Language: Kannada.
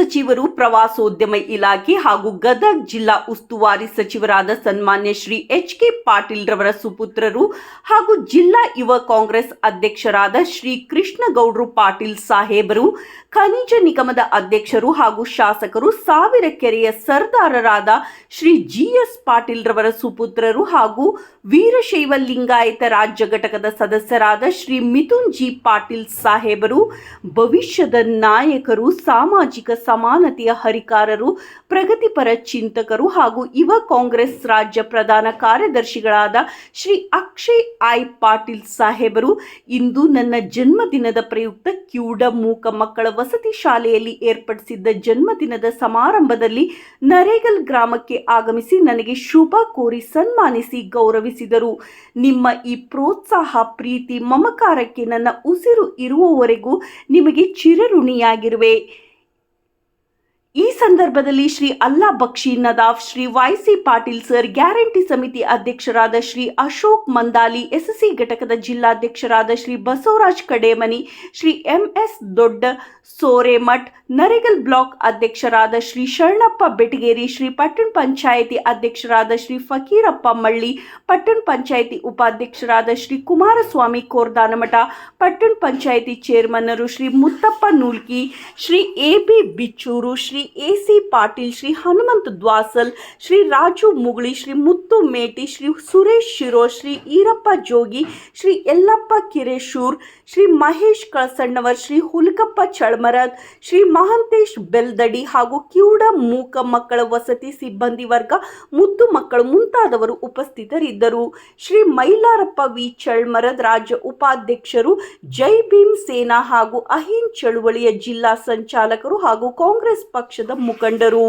ಸಚಿವರು, ಪ್ರವಾಸೋದ್ಯಮ ಇಲಾಖೆ ಹಾಗೂ ಗದಗ ಜಿಲ್ಲಾ ಉಸ್ತುವಾರಿ ಸಚಿವರಾದ ಸನ್ಮಾನ್ಯ ಶ್ರೀ ಎಚ್.ಕೆ. ಪಾಟೀಲ್ ರವರ ಸುಪುತ್ರರು ಹಾಗೂ ಜಿಲ್ಲಾ ಯುವ ಕಾಂಗ್ರೆಸ್ ಅಧ್ಯಕ್ಷರಾದ ಶ್ರೀ ಕೃಷ್ಣಗೌಡ್ರು ಪಾಟೀಲ್ ಸಾಹೇಬರು, ಖನಿಜ ನಿಗಮದ ಅಧ್ಯಕ್ಷರು ಹಾಗೂ ಶಾಸಕರು, ಸಾವಿರಕೆರೆಯ ಸರ್ದಾರರಾದ ಶ್ರೀ ಜಿ.ಎಸ್. ಪಾಟೀಲ್ ರವರ ಸುಪುತ್ರರು ಹಾಗೂ ವೀರಶೈವ ಲಿಂಗಾಯತ ರಾಜ್ಯ ಘಟಕದ ಸದಸ್ಯರಾದ ಶ್ರೀ ಮಿಥುನ್ ಜಿ. ಪಾಟೀಲ್ ಸಾಹೇಬರು, ಭವಿಷ್ಯದ ನಾಯಕರು, ಸಾಮಾಜಿಕ ಸಮಾನತೆಯ ಹರಿಕಾರರು, ಪ್ರಗತಿಪರ ಚಿಂತಕರು ಹಾಗೂ ಯುವ ಕಾಂಗ್ರೆಸ್ ರಾಜ್ಯ ಪ್ರಧಾನ ಕಾರ್ಯದರ್ಶಿಗಳಾದ ಶ್ರೀ ಅಕ್ಷಯ್ ಐ. ಪಾಟೀಲ್ ಸಾಹೇಬರು ಇಂದು ನನ್ನ ಜನ್ಮದಿನದ ಪ್ರಯುಕ್ತ ಕಿವುಡ ಮೂಕ ಮಕ್ಕಳ ವಸತಿ ಶಾಲೆಯಲ್ಲಿ ಏರ್ಪಡಿಸಿದ್ದ ಜನ್ಮದಿನದ ಸಮಾರಂಭದಲ್ಲಿ ನರೇಗಲ್ ಗ್ರಾಮಕ್ಕೆ ಆಗಮಿಸಿ ನನಗೆ ಶುಭ ಕೋರಿ ಸನ್ಮಾನಿಸಿ ಗೌರವಿಸಿದರು. ನಿಮ್ಮ ಈ ಪ್ರೋತ್ಸಾಹ, ಪ್ರೀತಿ, ಮಮಕಾರಕ್ಕೆ ನನ್ನ ಉಸಿರು ಇರುವವರೆಗೂ ನಿಮಗೆ ಚಿರಋಣಿಯಾಗಿರುವೆ. ಈ ಸಂದರ್ಭದಲ್ಲಿ ಶ್ರೀ ಅಲ್ಲಾ ಬಕ್ಷಿ ನದಾಫ್, ಶ್ರೀ ವೈ.ಸಿ. ಪಾಟೀಲ್ ಸರ್, ಗ್ಯಾರಂಟಿ ಸಮಿತಿ ಅಧ್ಯಕ್ಷರಾದ ಶ್ರೀ ಅಶೋಕ್ ಮಂದಾಲಿ, ಎಸ್ಎಸ್ಸಿ ಘಟಕದ ಜಿಲ್ಲಾಧ್ಯಕ್ಷರಾದ ಶ್ರೀ ಬಸವರಾಜ್ ಕಡೇಮನಿ, ಶ್ರೀ ಎಂ.ಎಸ್. ದೊಡ್ಡ ಸೋರೆಮಠ್, ನರೇಗಲ್ ಬ್ಲಾಕ್ ಅಧ್ಯಕ್ಷರಾದ ಶ್ರೀ ಶರಣಪ್ಪ ಬೆಟಗೇರಿ, ಶ್ರೀ ಪಟ್ಟಣ ಪಂಚಾಯಿತಿ ಅಧ್ಯಕ್ಷರಾದ ಶ್ರೀ ಫಕೀರಪ್ಪ ಮಳ್ಳಿ, ಪಟ್ಟಣ ಪಂಚಾಯಿತಿ ಉಪಾಧ್ಯಕ್ಷರಾದ ಶ್ರೀ ಕುಮಾರಸ್ವಾಮಿ ಕೋರ್ದಾನಮಠ, ಪಟ್ಟಣ ಪಂಚಾಯಿತಿ ಚೇರ್ಮನ್ನರು ಶ್ರೀ ಮುತ್ತಪ್ಪ ನೂಲ್ಕಿ, ಶ್ರೀ ಎ.ಬಿ. ಬಿಚ್ಚೂರು, ಶ್ರೀ ಎ.ಸಿ. ಪಾಟೀಲ್, ಶ್ರೀ ಹನುಮಂತ ದ್ವಾಸಲ್, ಶ್ರೀ ರಾಜು ಮುಗುಳಿ, ಶ್ರೀ ಮುತ್ತು ಮೇಟಿ, ಶ್ರೀ ಸುರೇಶ್ ಶಿರೋ, ಶ್ರೀ ಈರಪ್ಪ ಜೋಗಿ, ಶ್ರೀ ಯಲ್ಲಪ್ಪ ಕಿರೇಶೂರ್, ಶ್ರೀ ಮಹೇಶ್ ಕಳಸಣ್ಣವರ್, ಶ್ರೀ ಹುಲಕಪ್ಪ ಚಳಮರದ್, ಶ್ರೀ ಮಹಂತೇಶ್ ಬೆಲ್ದಡಿ ಹಾಗೂ ಕಿವುಡ ಮೂಕ ಮಕ್ಕಳ ವಸತಿ ಸಿಬ್ಬಂದಿ ವರ್ಗ, ಮುದ್ದು ಮಕ್ಕಳು ಮುಂತಾದವರು ಉಪಸ್ಥಿತರಿದ್ದರು. ಶ್ರೀ ಮೈಲಾರಪ್ಪ ವಿ. ಚಳ್ಮರದ್, ರಾಜ್ಯ ಉಪಾಧ್ಯಕ್ಷರು, ಜೈ ಭೀಮ್ ಸೇನಾ ಹಾಗೂ ಅಹಿಂದ್ ಚಳುವಳಿಯ ಜಿಲ್ಲಾ ಸಂಚಾಲಕರು ಹಾಗೂ ಕಾಂಗ್ರೆಸ್ ಪಕ್ಷದ ಮುಖಂಡರು.